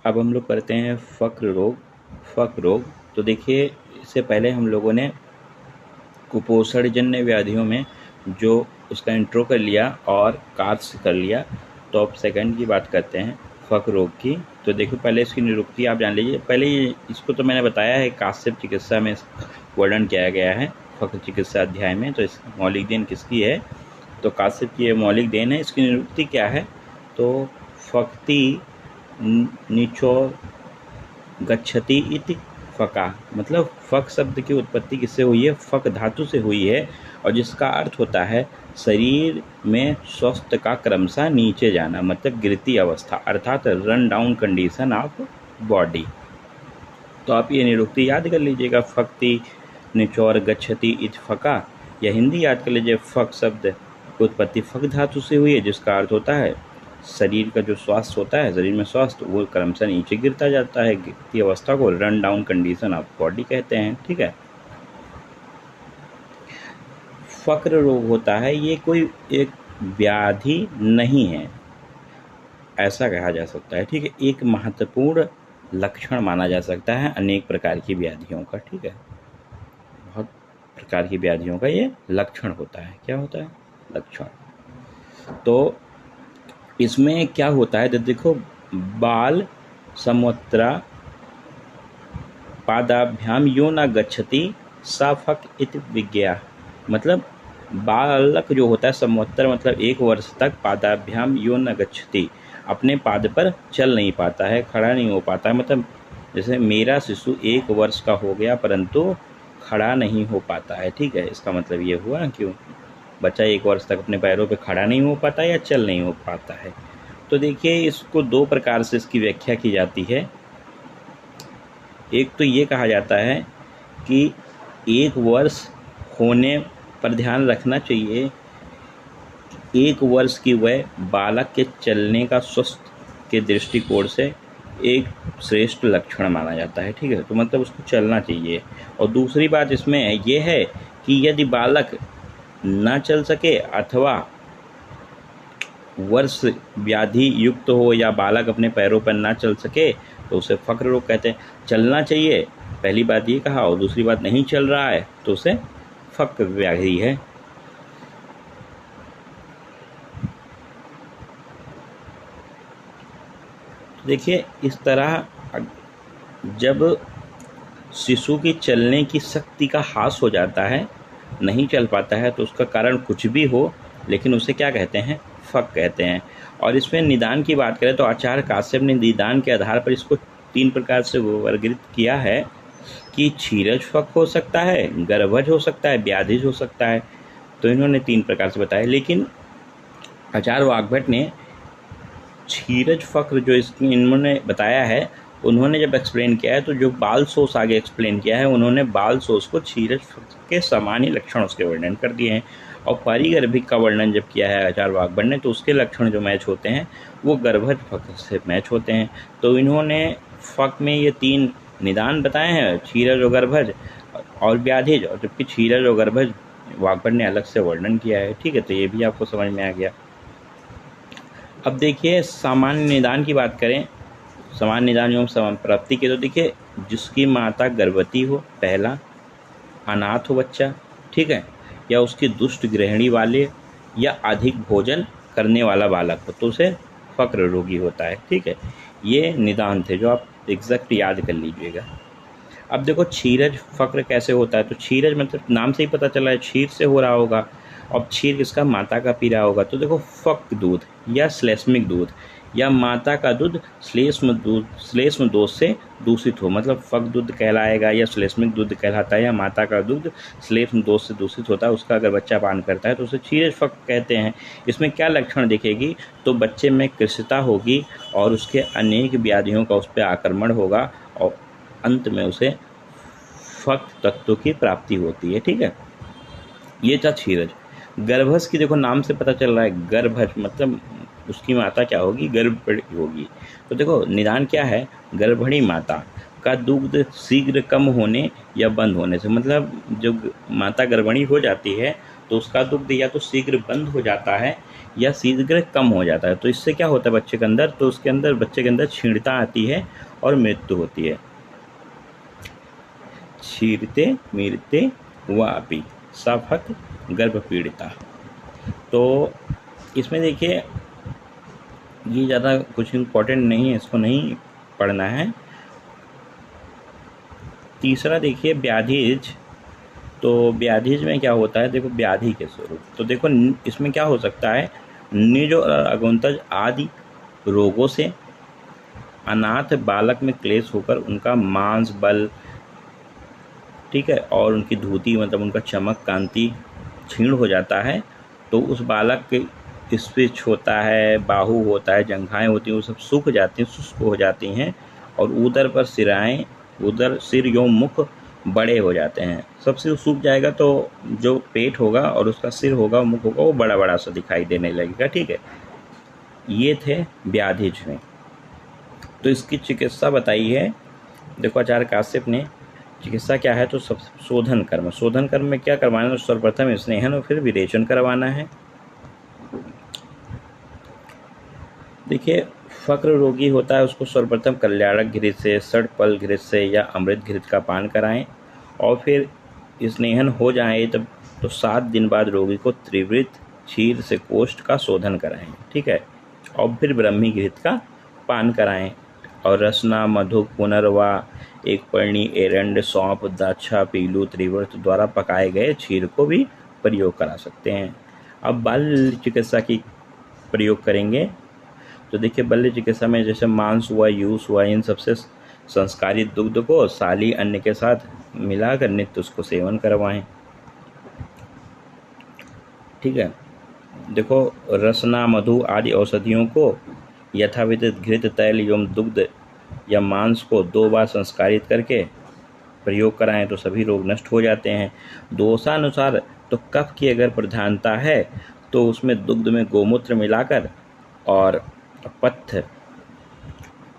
अब हम लोग करते हैं फक रोग। तो देखिए, इससे पहले हम लोगों ने कुपोषणजन्य व्याधियों में जो उसका इंट्रो कर लिया और कार्स कर लिया, तो अब सेकंड की बात करते हैं फक रोग की। तो देखो, पहले इसकी निरुक्ति आप जान लीजिए। पहले इसको तो मैंने बताया है, काश्यप चिकित्सा में वर्णन किया गया है फक चिकित्सा अध्याय में। तो इस मौलिक देन किसकी है? तो काश्यप की ये मौलिक देन है। इसकी निरुक्ति क्या है? तो फक्ति निचो गच्छति इति फका, मतलब फक शब्द की उत्पत्ति किससे हुई है? फक धातु से हुई है, और जिसका अर्थ होता है शरीर में स्वस्थ का क्रमशः नीचे जाना, मतलब गिरती अवस्था, अर्थात run down condition of body. तो आप ये निरुक्ति याद कर लीजिएगा, फक्ति निचोर गच्छति इति फका, या हिंदी याद कर लीजिए, फक शब्द की उत्पत्ति फक धातु से हुई है, जिसका अर्थ होता है शरीर का जो स्वास्थ्य होता है, शरीर में स्वास्थ्य, वो क्रमशः नीचे गिरता जाता है। गिरती अवस्था को run down condition of body कहते हैं। ठीक है। फक्र रोग होता है, ये कोई एक व्याधि नहीं है, ऐसा कहा जा सकता है। ठीक है। एक महत्वपूर्ण लक्षण माना जा सकता है अनेक प्रकार की व्याधियों का। ठीक है। बहुत प्रकार की व्याधियों का ये लक्षण होता है। क्या होता है? लक्षण। तो इसमें क्या होता है? देखो, बाल संवत्सरा पादाभ्याम यो न गच्छति सा फक इति विज्ञा, मतलब बालक जो होता है, संवत्सर मतलब 1 वर्ष तक, पादाभ्याम यो न गच्छति, अपने पाद पर चल नहीं पाता है, खड़ा नहीं हो पाता है। मतलब जैसे मेरा शिशु 1 वर्ष का हो गया परंतु खड़ा नहीं हो पाता है। ठीक है। इसका मतलब ये हुआ कि बच्चा 1 वर्ष तक अपने पैरों पे खड़ा नहीं हो पाता या चल नहीं हो पाता है। तो देखिए, इसको 2 प्रकार से इसकी व्याख्या की जाती है। एक तो ये कहा जाता है कि 1 वर्ष होने पर ध्यान रखना चाहिए, 1 वर्ष की वय बालक के चलने का स्वस्थ के दृष्टिकोण से एक श्रेष्ठ लक्षण माना जाता है। ठीक है। तो मतलब उसको चलना चाहिए। और दूसरी बात इसमें ये है कि यदि बालक ना चल सके अथवा वर्ष व्याधि युक्त हो या बालक अपने पैरों पर ना चल सके, तो उसे फक्र रोग कहते हैं। चलना चाहिए, पहली बात ये कहा, और दूसरी बात नहीं चल रहा है तो उसे फक्र व्याधि है। देखिए, इस तरह जब शिशु की चलने की शक्ति का ह्रास हो जाता है, नहीं चल पाता है, तो उसका कारण कुछ भी हो, लेकिन उसे क्या कहते हैं? फक कहते हैं। और इसमें निदान की बात करें तो आचार्य काश्यप ने निदान के आधार पर इसको 3 प्रकार से वर्गीकृत किया है कि क्षीरज फक हो सकता है, गर्भज हो सकता है, व्याधिज हो सकता है। तो इन्होंने 3 प्रकार से बताया, लेकिन आचार्य वाग्भट ने क्षीरज फक्र जो इन्होंने बताया है, उन्होंने जब एक्सप्लेन किया है, तो जो बाल शोष आगे एक्सप्लेन किया है, उन्होंने बाल शोष को क्षीरज फक्र के समान ही लक्षण उसके वर्णन कर दिए हैं। और परिगर्भिक का वर्णन जब किया है आचार्य वाग्भट ने, तो उसके लक्षण जो मैच होते हैं वो गर्भज फक्र से मैच होते हैं। तो इन्होंने फक में ये 3 निदान बताए हैं, क्षीरज और गर्भज और व्याधिज, और जबकि क्षीरज और गर्भज वाग्भट ने अलग से वर्णन किया है। ठीक है। तो ये भी आपको समझ में आ गया। अब देखिए, सामान्य निदान की बात करें, सामान्य निदान एवं समाप्ति के, तो देखिए, जिसकी माता गर्भवती हो, पहला, अनाथ हो बच्चा, ठीक है, या उसकी दुष्ट गृहिणी वाले या अधिक भोजन करने वाला बालक हो, तो उसे फक्र रोगी होता है। ठीक है। ये निदान थे जो आप एग्जैक्ट याद कर लीजिएगा। अब देखो, क्षीरज फक्र कैसे होता है? तो क्षीरज मतलब नाम से ही पता चला है, क्षीर से हो रहा होगा। अब क्षीर किसका? माता का पी रहा होगा। तो देखो, फक दूध या श्लेष्मिक दूध या माता का दूध श्लेष्म दोष से दूषित हो, मतलब फक दूध कहलाएगा या श्लेष्मिक दूध कहलाता है, या माता का दूध श्लेष्म दोष से दूषित होता है, उसका अगर बच्चा पान करता है तो उसे क्षीरज फक कहते हैं। इसमें क्या लक्षण दिखेगी? तो बच्चे में कृशता होगी और उसके अनेक व्याधियों का उस पर आक्रमण होगा और अंत में उसे फक तत्व की प्राप्ति होती है। ठीक है। ये था क्षीरज। गर्भज की देखो, नाम से पता चल रहा है, गर्भज मतलब उसकी माता क्या होगी? गर्भवती होगी। तो देखो, निदान क्या है? गर्भणी माता का दुग्ध शीघ्र कम होने या बंद होने से, मतलब जब माता गर्भणी हो जाती है तो उसका दुग्ध या तो शीघ्र बंद हो जाता है या शीघ्र कम हो जाता है। तो इससे क्या होता है बच्चे के अंदर, तो उसके अंदर बच्चे के अंदर क्षीणता आती है और मृत्यु होती है। क्षीरते मीरते वापी सफक गर्भ पीड़िता। तो इसमें देखिए ये ज़्यादा कुछ इम्पोर्टेंट नहीं है, इसको नहीं पढ़ना है। तीसरा देखिए व्याधिज। तो व्याधिज में क्या होता है, देखो व्याधि के स्वरूप। तो देखो इसमें क्या हो सकता है, निज और अगुंतज आदि रोगों से अनाथ बालक में क्लेश होकर उनका मांस बल, ठीक है, और उनकी धूति मतलब उनका चमक कांति क्षीण हो जाता है। तो उस बालक के स्पिच होता है, बाहु होता है, जंघाएं होती हैं, वो सब सूख जाती हैं, शुष्क हो जाती हैं, और उदर पर सिराएं, उदर सिर एवं मुख बड़े हो जाते हैं। सबसे सूख जाएगा तो जो पेट होगा और उसका सिर होगा, मुख होगा, वो बड़ा बड़ा सा दिखाई देने लगेगा, ठीक है। ये थे व्याधिज में। तो इसकी चिकित्सा बताई है, देखो आचार्य काश्यप ने। चिकित्सा क्या है, तो सब शोधन कर्म। शोधन कर्म में क्या करवाना है, तो सर्वप्रथम स्नेहन और फिर विरेचन करवाना है। देखिए फक्र रोगी होता है, उसको सर्वप्रथम कल्याणक घृत से, षडपल घृत से या अमृत घृत का पान कराएं, और फिर स्नेहन हो जाए तब तो 7 दिन बाद रोगी को त्रिवृत क्षीर से कोष्ठ का शोधन कराएं, ठीक है, और फिर ब्रह्मी घृत का पान कराएं, और रसना मधु पुनर्वा एक पर्णी एरंड सौंप दाक्षा पीलू त्रिव्रत द्वारा पकाए गए क्षीर को भी प्रयोग करा सकते हैं। अब बाल चिकित्सा की प्रयोग करेंगे। तो देखिए बल्य चिकित्सा में जैसे मांस हुआ, यूस हुआ, इन सबसे संस्कारित दुग्ध को साली अन्न के साथ मिलाकर नित्य उसको सेवन करवाएं, ठीक है। देखो रसना मधु आदि औषधियों को यथाविधित घृत तैल एवं दुग्ध या मांस को 2 बार संस्कारित करके प्रयोग कराएं तो सभी रोग नष्ट हो जाते हैं। दोषानुसार तो कफ की अगर प्रधानता है तो उसमें दुग्ध में गोमूत्र मिलाकर और पथ्य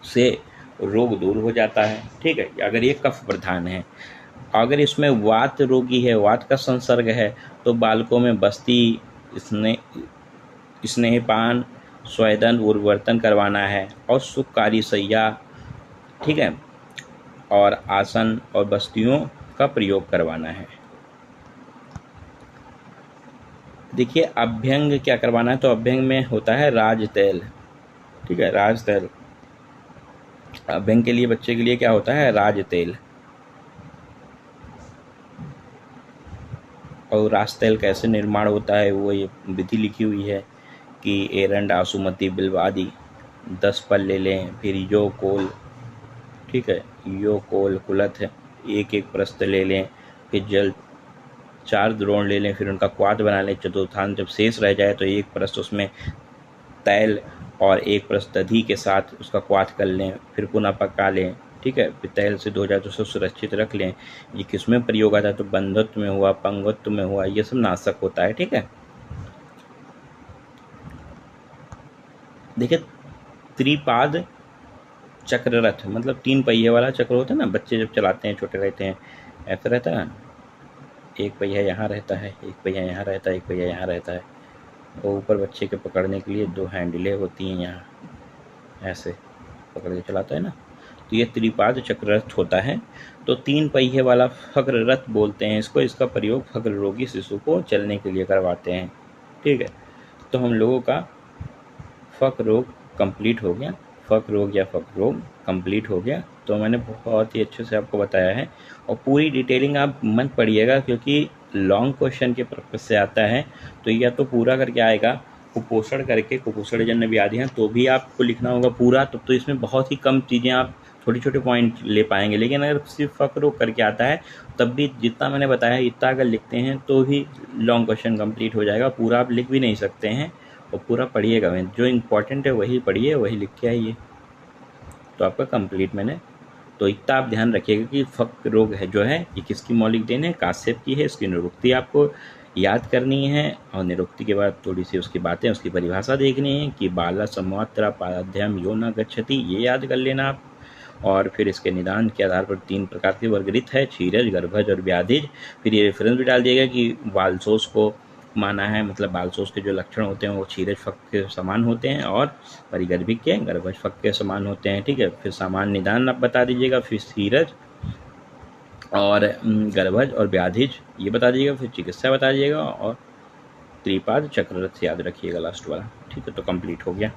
से रोग दूर हो जाता है, ठीक है, अगर ये कफ प्रधान है। अगर इसमें वात रोगी है, वात का संसर्ग है, तो बालकों में बस्ती, स्नेहपान, स्वेदन उर्वर्तन करवाना है, और सुखकारी सैया, ठीक है, और आसन और बस्तियों का प्रयोग करवाना है। देखिए अभ्यंग क्या करवाना है, तो अभ्यंग में होता है राज तेल, ठीक है, राज तेल। अभ्यंग के लिए बच्चे के लिए क्या होता है, राज तेल। और राज तेल कैसे निर्माण होता है, वो ये विधि लिखी हुई है कि एरंड आसुमती बिल्व आदि 10 पल ले लें, फिर यो कोल, ठीक है, यो कोल कुलथ एक प्रस्त ले लें, फिर जल 4 द्रोण ले लें, फिर उनका क्वाथ बना लें। चतुर्थांत जब शेष रह जाए तो 1 प्रस्त उसमें तैल और 1 प्रस्त दधी के साथ उसका क्वाथ कर लें, फिर पुनः पका लें, ठीक है, फिर तैल सिद्ध हो जाए तो उसको सुरक्षित रख लें। ये किस में प्रयोग आता है, तो बंधुत्व में हुआ, पंगुत्व में हुआ, ये सब नाशक होता है, ठीक है। देखिए त्रिपाद चक्ररथ मतलब 3 पहिए वाला चक्र होता है ना, बच्चे जब चलाते हैं, छोटे रहते हैं, ऐसा रहता है ना, एक पहिया यहाँ रहता है, एक पहिया यहाँ रहता है, एक पहिया यहाँ रहता है, और ऊपर बच्चे के पकड़ने के लिए 2 हैंडलें होती हैं, यहाँ ऐसे पकड़ के चलाता है ना, तो ये त्रिपाद चक्ररथ होता है। तो 3 पहिए वाला फक्र रथ बोलते हैं इसको। इसका प्रयोग फक्र रोगी शिशु को चलने के लिए करवाते हैं, ठीक है। तो हम लोगों का फक्र रोग कंप्लीट हो गया, फक्र रोग या फक्र रोग कंप्लीट हो गया। तो मैंने बहुत ही अच्छे से आपको बताया है, और पूरी डिटेलिंग आप मत पढ़िएगा क्योंकि लॉन्ग क्वेश्चन के पर्पज से आता है। तो या तो पूरा करके आएगा, कुपोषण करके, कुपोषण जन्य व्याधियाँ, तो भी आपको लिखना होगा पूरा। तो इसमें बहुत ही कम चीज़ें आप छोटे छोटे पॉइंट ले पाएंगे, लेकिन अगर सिर्फ फक्र रोग करके आता है तब भी जितना मैंने बताया इतना अगर लिखते हैं तो भी लॉन्ग क्वेश्चन कंप्लीट हो जाएगा। पूरा आप लिख भी नहीं सकते हैं, और पूरा पढ़िएगा, जो इम्पोर्टेंट है वही पढ़िए, वही लिख के आइए, तो आपका कंप्लीट मैंने। तो इतना आप ध्यान रखिएगा कि फक्र रोग है जो है ये किसकी मौलिक देन है, काश्यप की है। इसकी निरुक्ति आपको याद करनी है, और निरुक्ति के बाद थोड़ी सी उसकी बातें, उसकी परिभाषा देखनी है कि बाला संवत्सरा पाद्यम यो न गच्छति, ये याद कर लेना आप। और फिर इसके निदान के आधार पर 3 प्रकार के वर्गीकृत है, क्षीरज, गर्भज और व्याधिज। फिर ये रेफरेंस भी डाल दिएगा कि वालसोस को माना है, मतलब बालसोस के जो लक्षण होते हैं वो क्षीरज फक के समान होते हैं और परिगर्भिक के गर्भज फक के समान होते हैं। ठीक है, फिर सामान्य निदान आप बता दीजिएगा, फिर क्षीरज और गर्भज और व्याधिज ये बता दीजिएगा, फिर चिकित्सा बता दीजिएगा और त्रिपाद चक्ररथ याद रखिएगा लास्ट वाला। ठीक है, तो कंप्लीट हो गया।